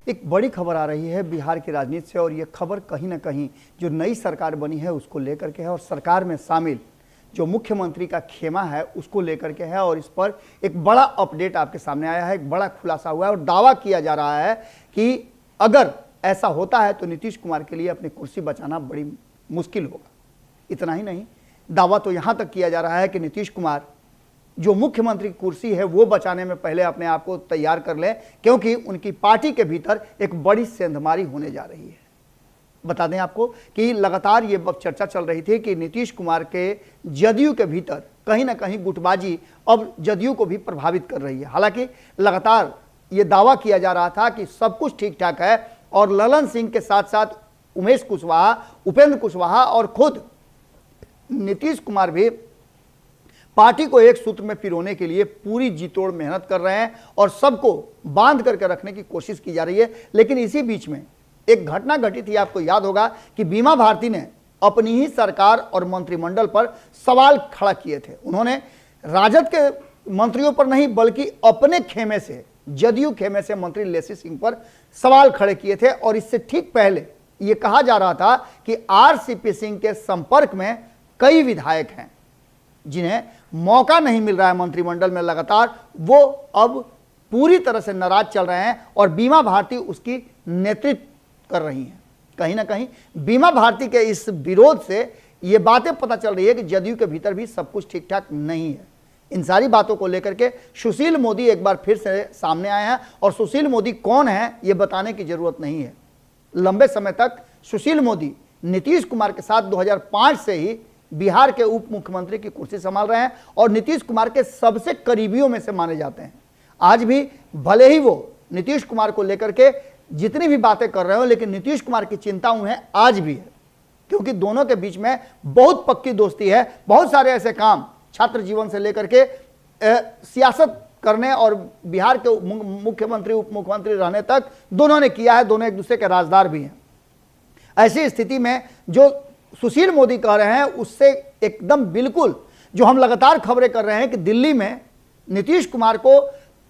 एक बड़ी खबर आ रही है बिहार की राजनीति से और ये खबर कहीं ना कहीं जो नई सरकार बनी है उसको लेकर के है और सरकार में शामिल जो मुख्यमंत्री का खेमा है उसको लेकर के है और इस पर एक बड़ा अपडेट आपके सामने आया है, एक बड़ा खुलासा हुआ है और दावा किया जा रहा है कि अगर ऐसा होता है तो नीतीश कुमार के लिए अपनी कुर्सी बचाना बड़ी मुश्किल होगा। इतना ही नहीं, दावा तो यहाँ तक किया जा रहा है कि नीतीश कुमार जो मुख्यमंत्री की कुर्सी है वो बचाने में पहले अपने आप को तैयार कर लें, क्योंकि उनकी पार्टी के भीतर एक बड़ी सेंधमारी होने जा रही है। बता दें आपको कि लगातार ये चर्चा चल रही थी कि नीतीश कुमार के जदयू के भीतर कहीं ना कहीं गुटबाजी अब जदयू को भी प्रभावित कर रही है। हालांकि लगातार ये दावा किया जा रहा था कि सब कुछ ठीक ठाक है और ललन सिंह के साथ साथ उमेश कुशवाहा, उपेंद्र कुशवाहा और खुद नीतीश कुमार भी पार्टी को एक सूत्र में पिरोने के लिए पूरी जी तोड़ मेहनत कर रहे हैं और सबको बांध करके रखने की कोशिश की जा रही है। लेकिन इसी बीच में एक घटना घटी थी, आपको याद होगा कि बीमा भारती ने अपनी ही सरकार और मंत्रिमंडल पर सवाल खड़ा किए थे। उन्होंने राजद के मंत्रियों पर नहीं बल्कि अपने खेमे से, जदयू खेमे से मंत्री लेसी सिंह पर सवाल खड़े किए थे और इससे ठीक पहले यह कहा जा रहा था कि आरसीपी सिंह के संपर्क में कई विधायक हैं जिन्हें मौका नहीं मिल रहा है मंत्रिमंडल में लगातार, वो अब पूरी तरह से नाराज चल रहे हैं और बीमा भारती उसकी नेतृत्व कर रही हैं। कहीं ना कहीं बीमा भारती के इस विरोध से ये बातें पता चल रही है कि जदयू के भीतर भी सब कुछ ठीक ठाक नहीं है। इन सारी बातों को लेकर के सुशील मोदी एक बार फिर से सामने आए हैं और सुशील मोदी कौन है ये बताने की जरूरत नहीं है। लंबे समय तक सुशील मोदी नीतीश कुमार के साथ 2005 से ही बिहार के उप मुख्यमंत्री की कुर्सी संभाल रहे हैं और नीतीश कुमार के सबसे करीबियों में से माने जाते हैं। आज भी भले ही वो नीतीश कुमार को लेकर के जितनी भी बातें कर रहे हो, लेकिन नीतीश कुमार की चिंता उन्हें आज भी है, क्योंकि दोनों के बीच में बहुत पक्की दोस्ती है। बहुत सारे ऐसे काम छात्र जीवन से लेकर के सियासत करने और बिहार के मुख्यमंत्री उप मुख्यमंत्री रहने तक दोनों ने किया है। दोनों एक दूसरे के राजदार भी हैं। ऐसी स्थिति में जो सुशील मोदी कह रहे हैं उससे एकदम बिल्कुल जो हम लगातार खबरें कर रहे हैं कि दिल्ली में नीतीश कुमार को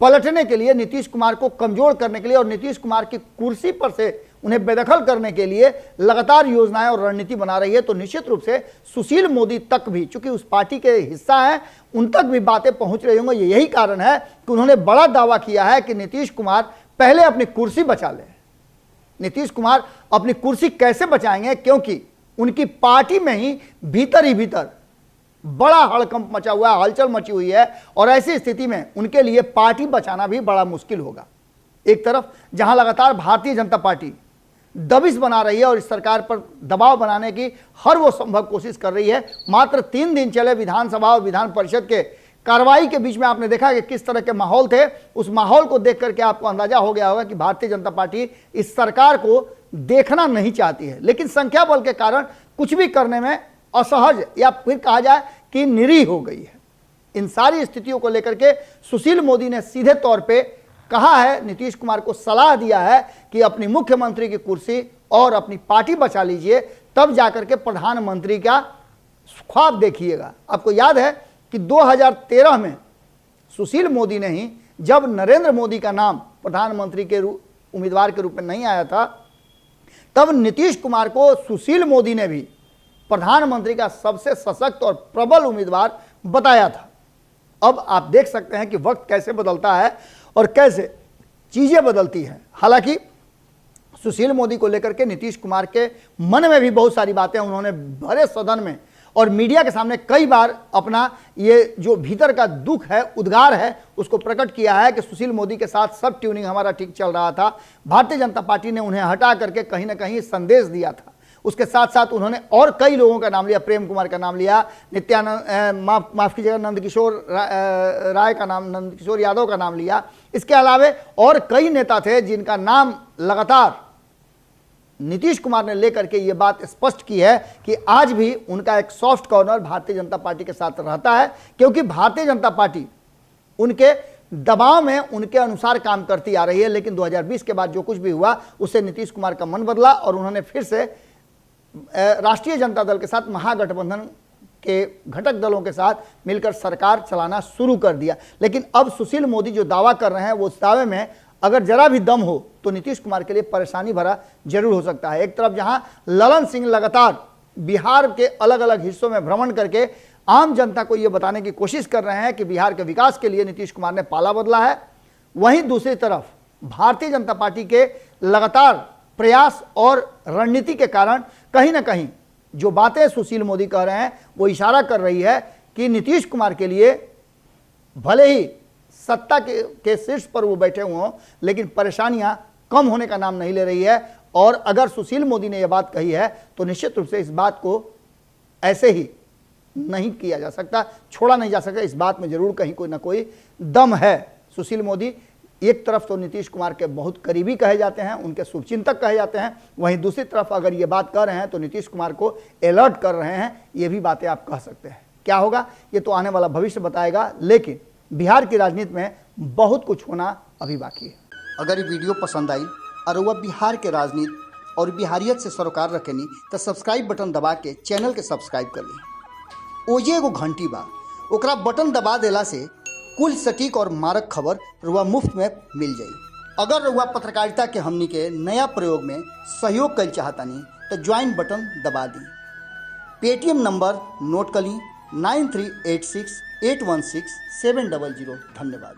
पलटने के लिए, नीतीश कुमार को कमजोर करने के लिए और नीतीश कुमार की कुर्सी पर से उन्हें बेदखल करने के लिए लगातार योजनाएं और रणनीति बना रही है। तो निश्चित रूप से सुशील मोदी तक भी, चूंकि उस पार्टी के हिस्सा हैं, उन तक भी बातें पहुंच रही होंगी। यही कारण है कि उन्होंने बड़ा दावा किया है कि नीतीश कुमार पहले अपनी कुर्सी बचा ले। नीतीश कुमार अपनी कुर्सी कैसे बचाएंगे, क्योंकि उनकी पार्टी में ही भीतर बड़ा हड़कंप मचा हुआ है, हलचल मची हुई है और ऐसी स्थिति में उनके लिए पार्टी बचाना भी बड़ा मुश्किल होगा। एक तरफ जहां लगातार भारतीय जनता पार्टी दबिश बना रही है और इस सरकार पर दबाव बनाने की हर वो संभव कोशिश कर रही है। मात्र 3 दिन चले विधानसभा और विधान परिषद के कार्रवाई के बीच में आपने देखा कि किस तरह के माहौल थे। उस माहौल को देख करके आपको अंदाजा हो गया होगा कि भारतीय जनता पार्टी इस सरकार को देखना नहीं चाहती है, लेकिन संख्या बल के कारण कुछ भी करने में असहज या फिर कहा जाए कि निरीह हो गई है। इन सारी स्थितियों को लेकर के सुशील मोदी ने सीधे तौर पे कहा है, नीतीश कुमार को सलाह दिया है कि अपनी मुख्यमंत्री की कुर्सी और अपनी पार्टी बचा लीजिए, तब जाकर के प्रधानमंत्री का ख्वाब देखिएगा। आपको याद है कि 2013 में सुशील मोदी ने ही, जब नरेंद्र मोदी का नाम प्रधानमंत्री के उम्मीदवार के रूप में नहीं आया था, तब नीतीश कुमार को सुशील मोदी ने भी प्रधानमंत्री का सबसे सशक्त और प्रबल उम्मीदवार बताया था। अब आप देख सकते हैं कि वक्त कैसे बदलता है और कैसे चीजें बदलती हैं। हालांकि सुशील मोदी को लेकर के नीतीश कुमार के मन में भी बहुत सारी बातें उन्होंने भरे सदन में और मीडिया के सामने कई बार अपना ये जो भीतर का दुख है, उद्गार है, उसको प्रकट किया है कि सुशील मोदी के साथ सब ट्यूनिंग हमारा ठीक चल रहा था। भारतीय जनता पार्टी ने उन्हें हटा करके कहीं ना कहीं संदेश दिया था। उसके साथ साथ उन्होंने और कई लोगों का नाम लिया, प्रेम कुमार का नाम लिया, नित्यानंद माफ कीजिएगा नंदकिशोर राय का नाम, नंदकिशोर यादव का नाम लिया। इसके अलावे और कई नेता थे जिनका नाम लगातार नीतीश कुमार ने लेकर के ये बात स्पष्ट की है कि आज भी उनका एक soft corner Bharatiya Janata party के साथ रहता है, क्योंकि भारतीय जनता पार्टी उनके दबाव में उनके अनुसार काम करती आ रही है। लेकिन 2020 के बाद जो कुछ भी हुआ उससे नीतीश कुमार का मन बदला और उन्होंने फिर से राष्ट्रीय जनता दल के साथ महागठबंधन के घटक दलों के साथ मिलकर सरकार चलाना शुरू कर दिया। लेकिन अब सुशील मोदी जो दावा कर रहे हैं वो उस दावे में अगर जरा भी दम हो तो नीतीश कुमार के लिए परेशानी भरा जरूर हो सकता है। एक तरफ जहां ललन सिंह लगातार बिहार के अलग अलग हिस्सों में भ्रमण करके आम जनता को यह बताने की कोशिश कर रहे हैं कि बिहार के विकास के लिए नीतीश कुमार ने पाला बदला है, वहीं दूसरी तरफ भारतीय जनता पार्टी के लगातार प्रयास और रणनीति के कारण कहीं ना कहीं जो बातें सुशील मोदी कह रहे हैं वो इशारा कर रही है कि नीतीश कुमार के लिए भले ही सत्ता के शीर्ष पर वो बैठे हुए हों, लेकिन परेशानियां कम होने का नाम नहीं ले रही है। और अगर सुशील मोदी ने यह बात कही है तो निश्चित रूप से इस बात को ऐसे ही नहीं किया जा सकता, छोड़ा नहीं जा सकता। इस बात में जरूर कहीं कोई ना कोई दम है। सुशील मोदी एक तरफ तो नीतीश कुमार के बहुत करीबी कहे जाते हैं, उनके शुभचिंतक कहे जाते हैं, वहीं दूसरी तरफ अगर ये बात कर रहे हैं तो नीतीश कुमार को अलर्ट कर रहे हैं। ये भी बातें आप कह सकते हैं। क्या होगा ये तो आने वाला भविष्य बताएगा, लेकिन बिहार की राजनीति में बहुत कुछ होना अभी बाकी है। अगर ये वीडियो पसंद आई और वह बिहार के राजनीति और बिहारियत से सरोकार रखेनी तो सब्सक्राइब बटन दबा के चैनल के सब्सक्राइब कर ली। ओजे एगो घंटी बा, ओकरा बटन दबा देला से कुल सटीक और मारक खबर रुआ मुफ्त में मिल जाई। अगर रुआ पत्रकारिता के हमनी के नया प्रयोग में सहयोग कर चाहतानी तो ज्वाइन बटन दबा दी। पेटीएम नंबर नोट कर ली 9386816700। धन्यवाद।